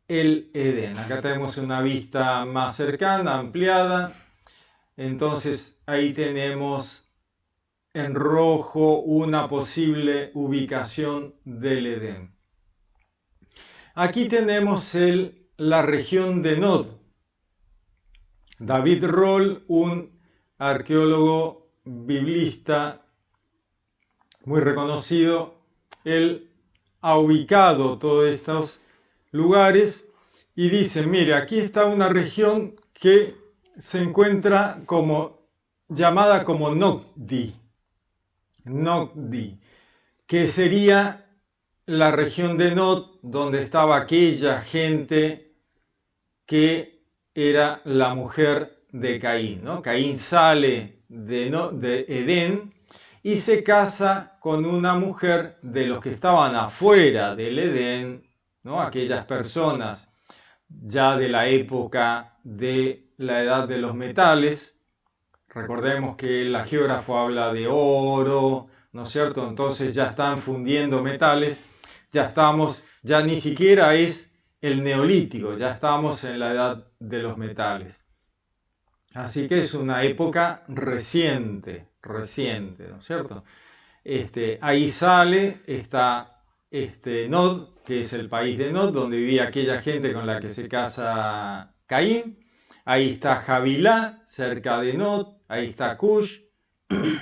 el Edén. Acá tenemos una vista más cercana, ampliada. Entonces ahí tenemos en rojo una posible ubicación del Edén. Aquí tenemos la región de Nod. David Roll, un arqueólogo biblista muy reconocido, él ha ubicado todos estos lugares y dice, mire, aquí está una región que se encuentra llamada como Nogdi, que sería la región de Nod, donde estaba aquella gente que era la mujer de Caín, ¿no? Caín sale de Edén y se casa con una mujer de los que estaban afuera del Edén, ¿no? Aquellas personas ya de la época de la edad de los metales. Recordemos que el geógrafo habla de oro, ¿no es cierto? Entonces ya están fundiendo metales, ya ni siquiera es el Neolítico, ya estamos en la edad de los metales. Así que es una época reciente, ¿no es cierto? Ahí está Nod, que es el país de Nod, donde vivía aquella gente con la que se casa Caín. Ahí está Javilá, cerca de Nod. Ahí está Cush,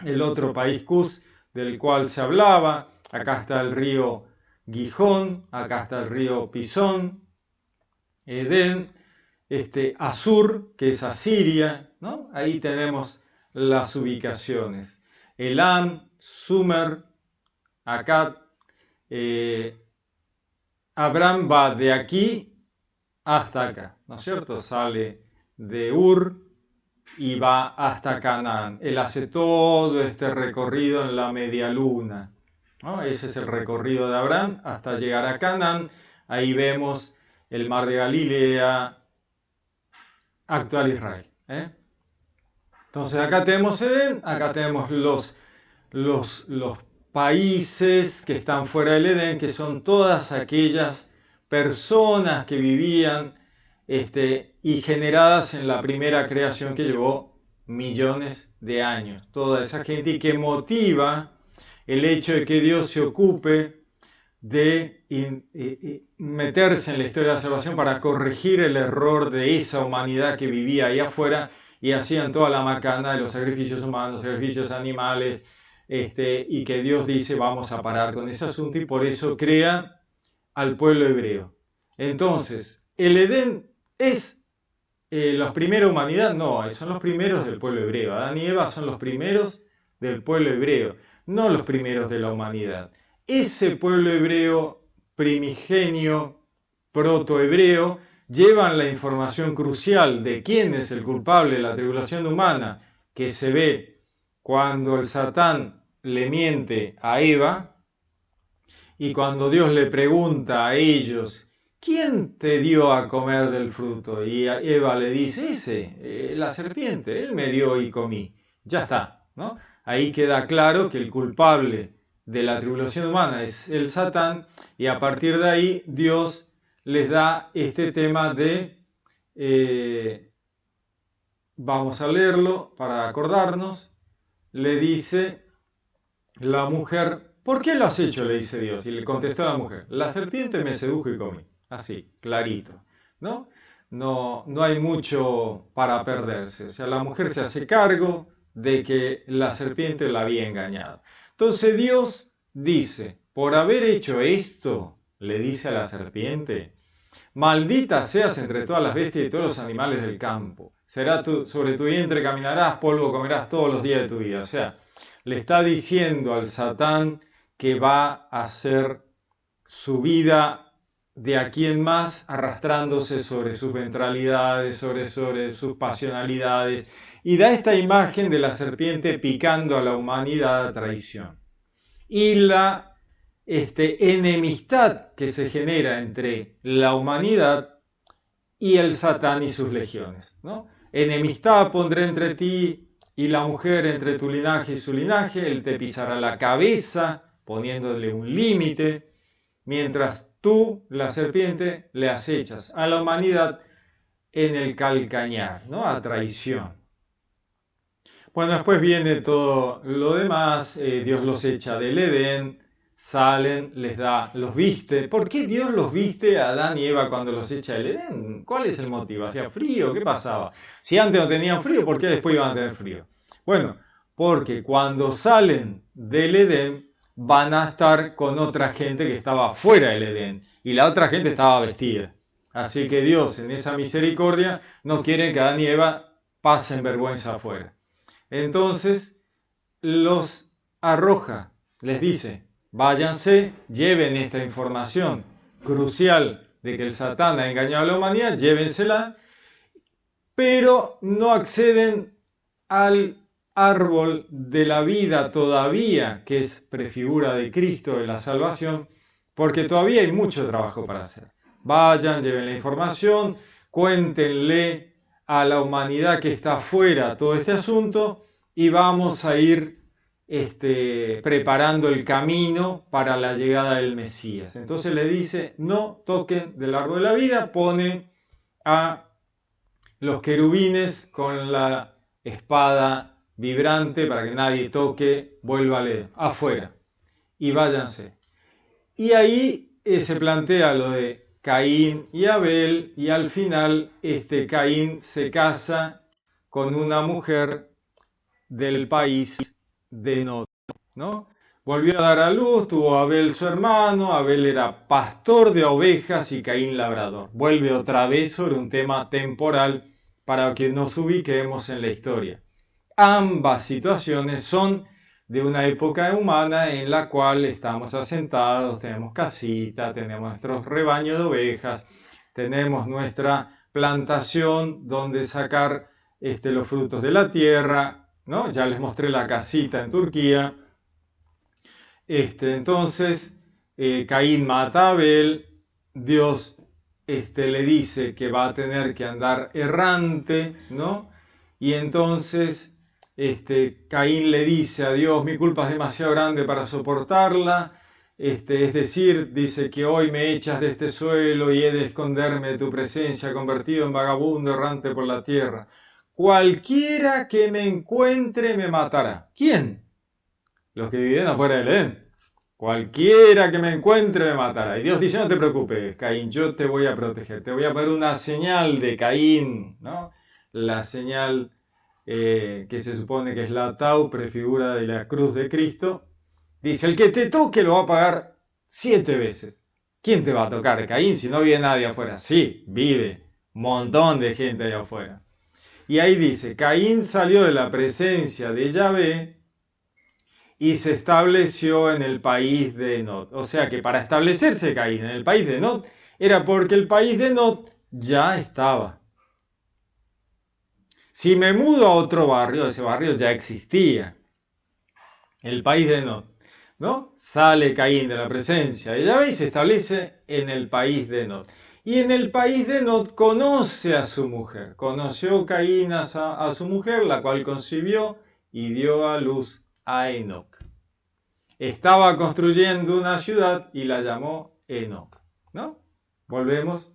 el otro país Cus del cual se hablaba. Acá está el río Gijón, acá está el río Pisón, Edén, Asur, que es Asiria, ¿no? Ahí tenemos las ubicaciones. Elam, Sumer, Akkad. Abraham va de aquí hasta acá, ¿no es cierto? Sale de Ur y va hasta Canaán. Él hace todo este recorrido en la media luna, ¿no? Ese es el recorrido de Abraham hasta llegar a Canaán. Ahí vemos el mar de Galilea, actual Israel. Entonces acá tenemos Edén, acá tenemos los países que están fuera del Edén, que son todas aquellas personas que vivían y generadas en la primera creación que llevó millones de años. Toda esa gente y que motiva el hecho de que Dios se ocupe de meterse en la historia de la salvación para corregir el error de esa humanidad que vivía ahí afuera y hacían toda la macana de los sacrificios humanos, sacrificios animales, y que Dios dice vamos a parar con ese asunto y por eso crea al pueblo hebreo. Entonces, ¿el Edén es la primera humanidad? No, son los primeros del pueblo hebreo. Adán y Eva son los primeros del pueblo hebreo, no los primeros de la humanidad. Ese pueblo hebreo primigenio, protohebreo, llevan la información crucial de quién es el culpable de la tribulación humana, que se ve cuando el Satán le miente a Eva y cuando Dios le pregunta a ellos, ¿quién te dio a comer del fruto? Y Eva le dice, la serpiente, él me dio y comí. Ya está, ¿no? Ahí queda claro que el culpable de la tribulación humana es el Satán y a partir de ahí Dios les da este tema de, vamos a leerlo para acordarnos, le dice la mujer, ¿por qué lo has hecho? Le dice Dios. Y le contestó a la mujer, la serpiente me sedujo y comí. Así, clarito, ¿no? No hay mucho para perderse. O sea, la mujer se hace cargo de que la serpiente la había engañado. Entonces Dios dice, por haber hecho esto, le dice a la serpiente, maldita seas entre todas las bestias y todos los animales del campo. Sobre tu vientre caminarás, polvo comerás todos los días de tu vida. O sea, le está diciendo al Satán que va a hacer su vida de aquí en más arrastrándose sobre sus ventralidades, sobre sus pasionalidades, y da esta imagen de la serpiente picando a la humanidad a traición. Y la enemistad que se genera entre la humanidad y el Satán y sus legiones, ¿no? Enemistad pondré entre ti y la mujer, entre tu linaje y su linaje, él te pisará la cabeza, poniéndole un límite, mientras tú, la serpiente, le acechas a la humanidad en el calcañar, ¿no? A traición. Bueno, después viene todo lo demás, Dios los echa del Edén, salen, les da, los viste. ¿Por qué Dios los viste a Adán y Eva cuando los echa del Edén? ¿Cuál es el motivo? ¿Hacía frío? ¿Qué pasaba? Si antes no tenían frío, ¿por qué después iban a tener frío? Bueno, porque cuando salen del Edén van a estar con otra gente que estaba fuera del Edén y la otra gente estaba vestida. Así que Dios en esa misericordia no quiere que Adán y Eva pasen vergüenza afuera. Entonces los arroja, les dice, váyanse, lleven esta información crucial de que el Satán ha engañado a la humanidad, llévensela, pero no acceden al árbol de la vida todavía, que es prefigura de Cristo de la salvación, porque todavía hay mucho trabajo para hacer. Vayan, lleven la información, cuéntenle a la humanidad que está fuera todo este asunto y vamos a ir preparando el camino para la llegada del Mesías. Entonces le dice, no toquen del árbol de la vida, pone a los querubines con la espada vibrante para que nadie toque, vuélvale afuera y váyanse. Y ahí se plantea lo de Caín y Abel, y al final Caín se casa con una mujer del país de Nod, ¿no? Volvió a dar a luz, tuvo a Abel su hermano, Abel era pastor de ovejas y Caín labrador. Vuelve otra vez sobre un tema temporal para que nos ubiquemos en la historia. Ambas situaciones son de una época humana en la cual estamos asentados, tenemos casita, tenemos nuestro rebaño de ovejas, tenemos nuestra plantación donde sacar los frutos de la tierra, ¿no? Ya les mostré la casita en Turquía. Entonces, Caín mata a Abel, Dios le dice que va a tener que andar errante, ¿no? Y entonces Caín le dice a Dios, mi culpa es demasiado grande para soportarla, es decir, dice que hoy me echas de este suelo y he de esconderme de tu presencia, convertido en vagabundo errante por la tierra. Cualquiera que me encuentre me matará. ¿Quién? Los que viven afuera del Edén. Cualquiera que me encuentre me matará. Y Dios dice, no te preocupes, Caín, yo te voy a proteger. Te voy a poner una señal de Caín, ¿no? La señal que se supone que es la tau, prefigura de la cruz de Cristo. Dice, el que te toque lo va a pagar 7 veces. ¿Quién te va a tocar, Caín, si no vive nadie afuera? Sí, vive un montón de gente allá afuera. Y ahí dice, Caín salió de la presencia de Yahvé y se estableció en el país de Nod. O sea que para establecerse Caín en el país de Nod era porque el país de Nod ya estaba. Si me mudo a otro barrio, ese barrio ya existía. El país de Nod, ¿no? Sale Caín de la presencia de Yahvé y se establece en el país de Nod. Y en el país de Nod conoce a su mujer. Conoció Caín a su mujer, la cual concibió y dio a luz a Enoc. Estaba construyendo una ciudad y la llamó Enoc, ¿no? Volvemos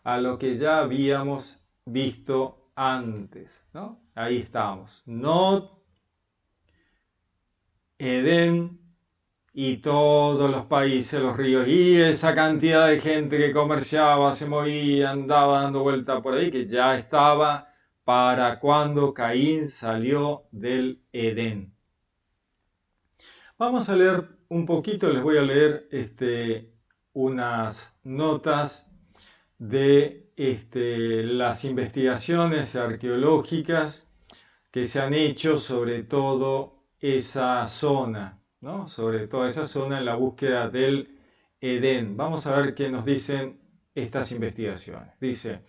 a lo que ya habíamos visto antes, ¿no? Ahí estamos. Nod, Edén y todos los países, los ríos, y esa cantidad de gente que comerciaba, se movía, andaba dando vuelta por ahí, que ya estaba para cuando Caín salió del Edén. Vamos a leer un poquito, les voy a leer unas notas de las investigaciones arqueológicas que se han hecho sobre todo esa zona, ¿no? Sobre toda esa zona en la búsqueda del Edén. Vamos a ver qué nos dicen estas investigaciones. Dice,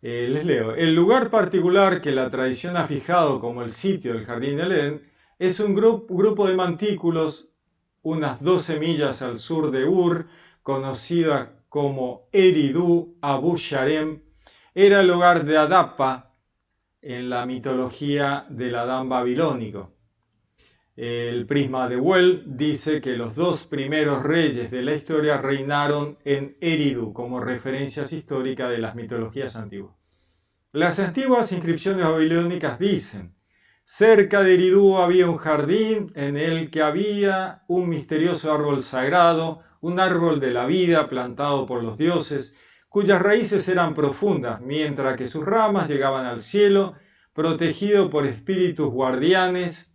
les leo, el lugar particular que la tradición ha fijado como el sitio del jardín del Edén es un grupo de montículos unas 12 millas al sur de Ur, conocida como Eridu Abu Sharem, era el hogar de Adapa en la mitología del Adán babilónico. El prisma de Well dice que los 2 primeros reyes de la historia reinaron en Eridu como referencias históricas de las mitologías antiguas. Las antiguas inscripciones babilónicas dicen, cerca de Eridu había un jardín en el que había un misterioso árbol sagrado, un árbol de la vida plantado por los dioses, cuyas raíces eran profundas, mientras que sus ramas llegaban al cielo, protegido por espíritus guardianes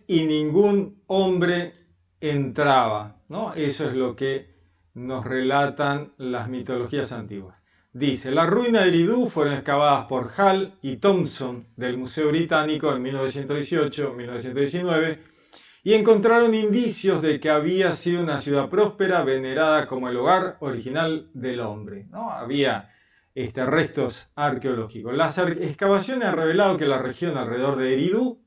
y ningún hombre entraba, ¿no? Eso es lo que nos relatan las mitologías antiguas. Dice, las ruinas de Eridu fueron excavadas por Hall y Thompson del Museo Británico en 1918-1919 y encontraron indicios de que había sido una ciudad próspera venerada como el hogar original del hombre, ¿no? Había restos arqueológicos. Las excavaciones han revelado que la región alrededor de Eridu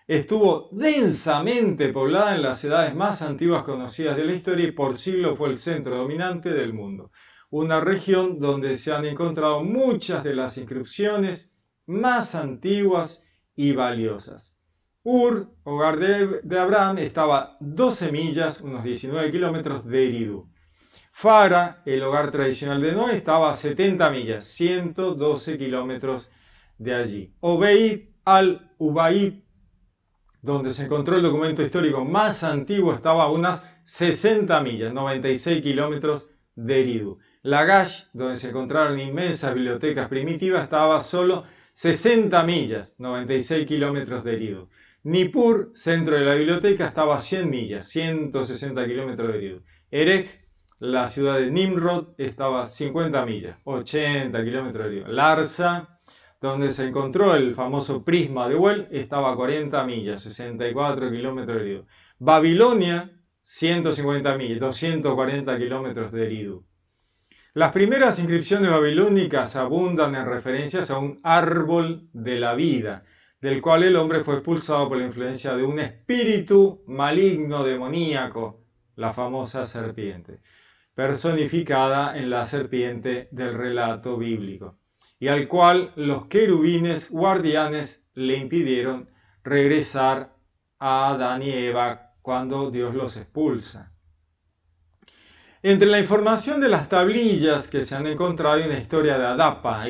estuvo densamente poblada en las edades más antiguas conocidas de la historia y por siglos fue el centro dominante del mundo. Una región donde se han encontrado muchas de las inscripciones más antiguas y valiosas. Ur, hogar de Abraham, estaba 12 millas, unos 19 kilómetros de Eridú. Fara, el hogar tradicional de Noé, estaba a 70 millas, 112 kilómetros de allí. Obeid al-Ubaid, donde se encontró el documento histórico más antiguo, estaba a unas 60 millas, 96 kilómetros de Eridú. Lagash, donde se encontraron inmensas bibliotecas primitivas, estaba a solo 60 millas, 96 kilómetros de Eridú. Nippur, centro de la biblioteca, estaba a 100 millas, 160 kilómetros de Eridú. Erech, la ciudad de Nimrod, estaba a 50 millas, 80 kilómetros de Eridú. Larsa, donde se encontró el famoso prisma de Well, estaba a 40 millas, 64 kilómetros de Eridú. Babilonia, 150 millas, 240 kilómetros de Eridú. Las primeras inscripciones babilónicas abundan en referencias a un árbol de la vida, del cual el hombre fue expulsado por la influencia de un espíritu maligno demoníaco, la famosa serpiente, personificada en la serpiente del relato bíblico, y al cual los querubines guardianes le impidieron regresar a Adán y Eva cuando Dios los expulsa. Entre la información de las tablillas que se han encontrado hay una historia de Adapa,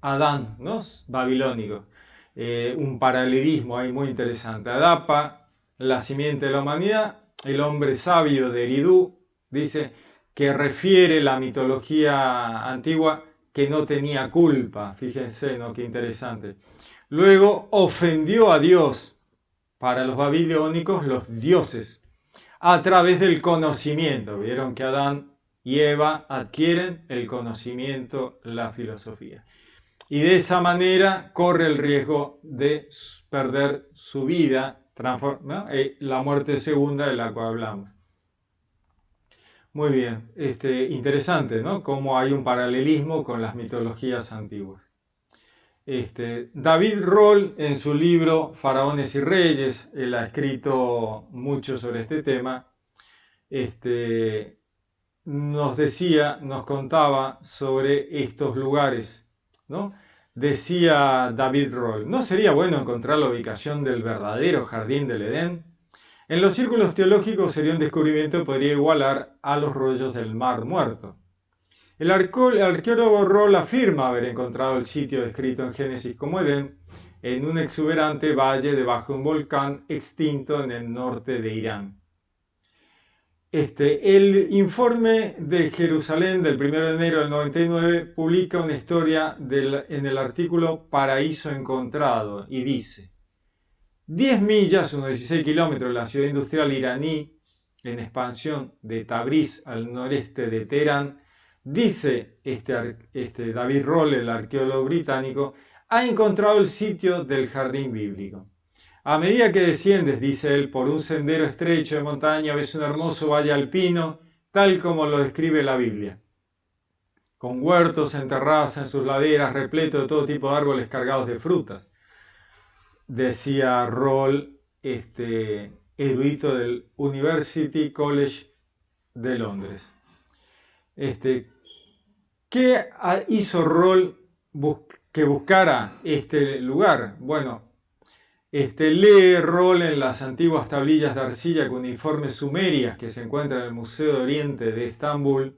Adán, ¿no?, babilónico. Un paralelismo ahí muy interesante. Adapa, la simiente de la humanidad, el hombre sabio de Eridú, dice que refiere la mitología antigua que no tenía culpa. Fíjense, ¿no?, qué interesante. Luego ofendió a Dios. Para los babilónicos, los dioses, a través del conocimiento. Vieron que Adán y Eva adquieren el conocimiento, la filosofía. Y de esa manera corre el riesgo de perder su vida, ¿no?, la muerte segunda de la cual hablamos. Muy bien, interesante, ¿no?, cómo hay un paralelismo con las mitologías antiguas. David Rohl, en su libro Faraones y Reyes, él ha escrito mucho sobre este tema, nos contaba sobre estos lugares, ¿no? Decía David Rohl, ¿no sería bueno encontrar la ubicación del verdadero jardín del Edén? En los círculos teológicos sería un descubrimiento que podría igualar a los rollos del Mar Muerto. El arqueólogo Rohl afirma haber encontrado el sitio descrito en Génesis como Edén, en un exuberante valle debajo de un volcán extinto en el norte de Irán. El informe de Jerusalén del 1 de enero del 99 publica una historia en el artículo Paraíso Encontrado y dice: 10 millas, unos 16 kilómetros de la ciudad industrial iraní, en expansión de Tabriz al noreste de Teherán, dice David Rohl, el arqueólogo británico, ha encontrado el sitio del jardín bíblico. A medida que desciendes, dice él, por un sendero estrecho de montaña, ves un hermoso valle alpino, tal como lo describe la Biblia, con huertos enterrados en sus laderas, repleto de todo tipo de árboles cargados de frutas. Decía Rohl, erudito del University College de Londres. ¿Qué hizo Rohl que buscara este lugar? Bueno, lee Rohl en las antiguas tablillas de arcilla cuneiformes sumerias que se encuentran en el Museo de Oriente de Estambul,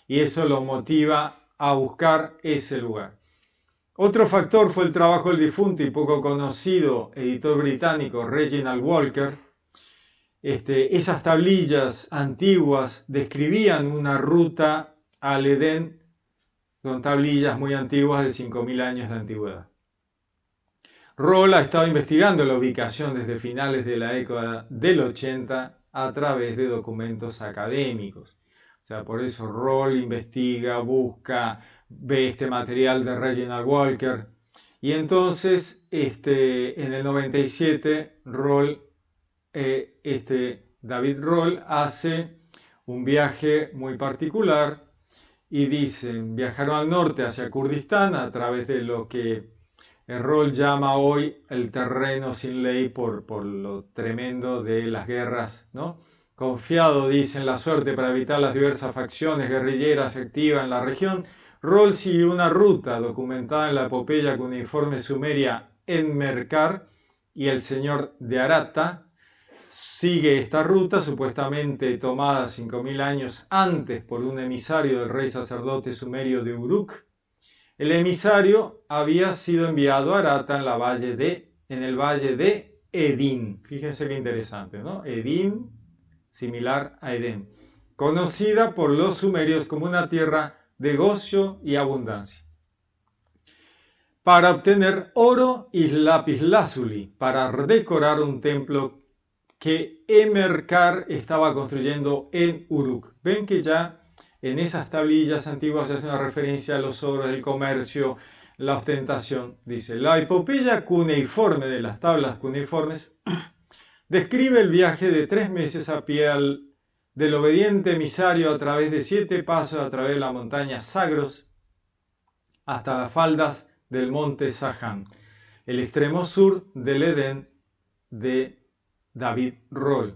y eso lo motiva a buscar ese lugar. Otro factor fue el trabajo del difunto y poco conocido editor británico Reginald Walker. Esas tablillas antiguas describían una ruta al Edén con tablillas muy antiguas de 5.000 años de antigüedad. Rohl ha estado investigando la ubicación desde finales de la década del 80 a través de documentos académicos. O sea, por eso Rohl investiga, busca, ve este material de Reginald Walker. Y entonces, en el 97, David Rohl hace un viaje muy particular y dice: viajaron al norte hacia Kurdistán a través de lo que Rohl llama hoy el terreno sin ley por lo tremendo de las guerras, ¿no? Confiado, dice, en la suerte para evitar las diversas facciones guerrilleras activas en la región, Rohl siguió una ruta documentada en la epopeya cuneiforme sumeria Enmerkar y el señor de Arata. Sigue esta ruta, supuestamente tomada 5.000 años antes por un emisario del rey sacerdote sumerio de Uruk. El emisario había sido enviado a Arata en el valle de Edín. Fíjense qué interesante, ¿no? Edín, similar a Edén, conocida por los sumerios como una tierra de gozo y abundancia, para obtener oro y lapislázuli, para decorar un templo que Enmerkar estaba construyendo en Uruk. Ven que ya en esas tablillas antiguas se hace una referencia a los oros, el comercio, la ostentación. Dice, la epopeya cuneiforme de las tablas cuneiformes describe el viaje de 3 meses a pie del obediente emisario a través de 7 pasos a través de la montaña Sagros hasta las faldas del monte Sahán, el extremo sur del Edén de David Roll,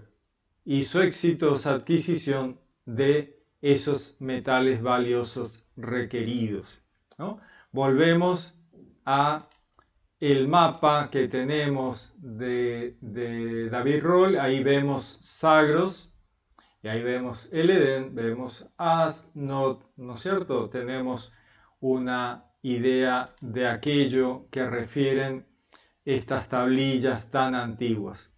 y su exitosa adquisición de esos metales valiosos requeridos, ¿no? Volvemos a el mapa que tenemos de David Roll. Ahí vemos Sagros, y ahí vemos el Edén, vemos Asnod, ¿no es cierto? Tenemos una idea de aquello que refieren estas tablillas tan antiguas.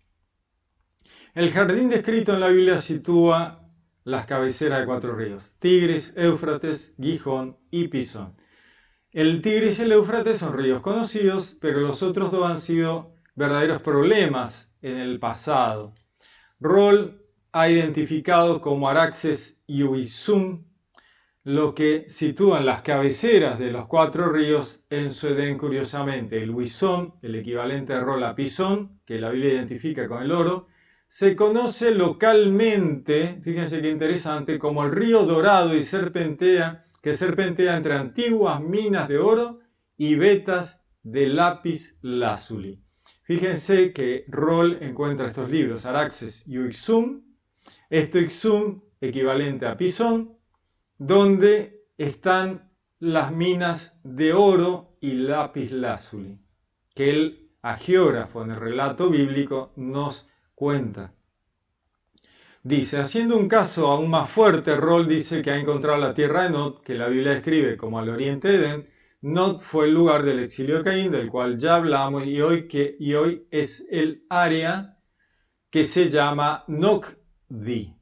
El jardín descrito en la Biblia sitúa las cabeceras de 4 ríos: Tigris, Éufrates, Gijón y Pisón. El Tigris y el Éufrates son ríos conocidos, pero los otros 2 han sido verdaderos problemas en el pasado. Roll ha identificado como Araxes y Uisum, lo que sitúan las cabeceras de los 4 ríos en su Edén. Curiosamente, el Uisón, el equivalente de Roll a Pisón, que la Biblia identifica con el oro, se conoce localmente, fíjense qué interesante, como el río Dorado, y que serpentea entre antiguas minas de oro y vetas de lápiz lazuli. Fíjense que Roll encuentra estos libros, Araxes y Uixum, Ixum equivalente a Pisón, donde están las minas de oro y lápiz lazuli, que el hagiógrafo en el relato bíblico nos cuenta. Dice, haciendo un caso aún más fuerte, Roll dice que ha encontrado la tierra de Nod, que la Biblia describe como al oriente de Edén. Nod fue el lugar del exilio de Caín, del cual ya hablamos, y hoy es el área que se llama Nokdi.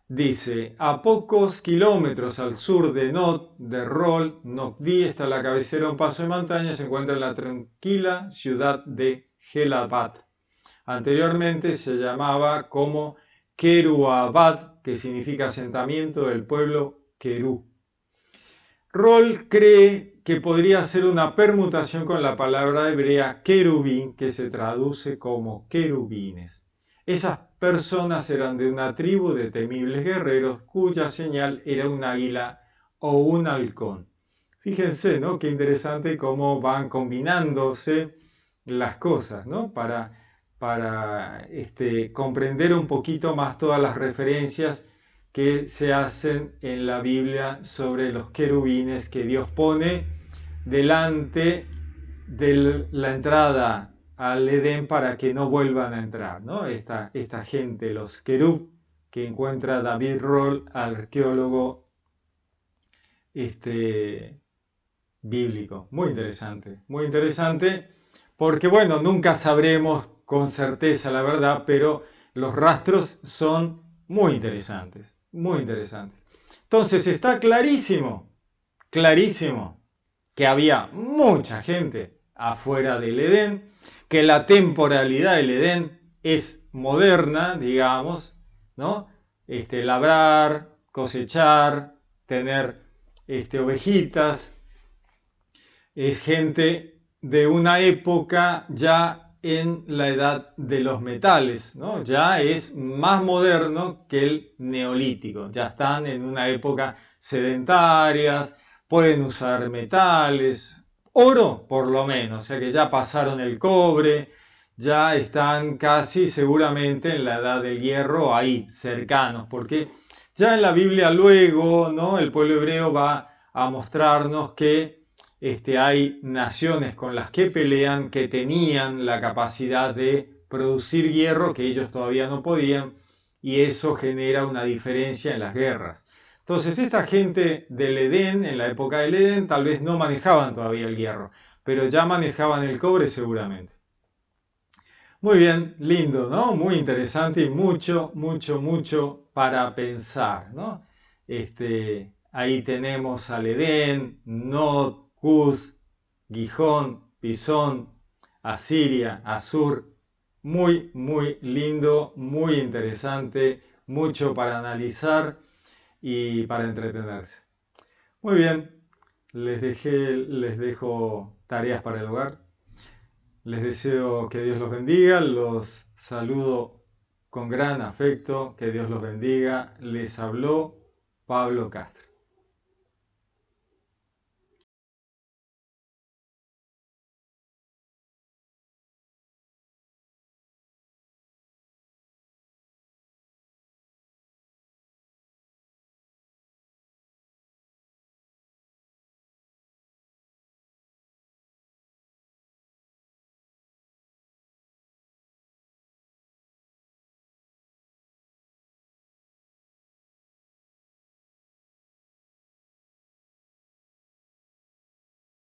Dice, a pocos kilómetros al sur de Nod, de Roll, Nokdi, está la cabecera, un paso de montaña, se encuentra en la tranquila ciudad de Gelabat. Anteriormente se llamaba como Keruabad, que significa asentamiento del pueblo Kerú. Roll cree que podría ser una permutación con la palabra hebrea querubín, que se traduce como querubines. Esas personas eran de una tribu de temibles guerreros cuya señal era un águila o un halcón. Fíjense, ¿no? Qué interesante cómo van combinándose las cosas, ¿no? Para comprender un poquito más todas las referencias que se hacen en la Biblia sobre los querubines que Dios pone delante de la entrada al Edén para que no vuelvan a entrar, ¿no? Esta gente, los querub, que encuentra David Roll, arqueólogo bíblico. Muy interesante, porque bueno, nunca sabremos con certeza la verdad, pero los rastros son muy interesantes, muy interesantes. Entonces está clarísimo que había mucha gente afuera del Edén, que la temporalidad del Edén es moderna, digamos, ¿no? Labrar, cosechar, tener ovejitas, es gente de una época ya en la edad de los metales, ¿no? Ya es más moderno que el neolítico, ya están en una época sedentarias, pueden usar metales, oro por lo menos, o sea que ya pasaron el cobre, ya están casi seguramente en la edad del hierro ahí, cercanos, porque ya en la Biblia luego, ¿no? El pueblo hebreo va a mostrarnos que hay naciones con las que pelean que tenían la capacidad de producir hierro que ellos todavía no podían, y eso genera una diferencia en las guerras. Entonces, esta gente del Edén, en la época del Edén, tal vez no manejaban todavía el hierro, pero ya manejaban el cobre seguramente. Muy bien, lindo, ¿no? Muy interesante y mucho, mucho, mucho para pensar, ¿no? Ahí tenemos al Edén, Nod, Cus, Gijón, Pisón, Asiria, Asur. Muy, muy lindo, muy interesante, mucho para analizar y para entretenerse. Muy bien, les dejo tareas para el hogar. Les deseo que Dios los bendiga, los saludo con gran afecto, que Dios los bendiga. Les habló Pablo Castro.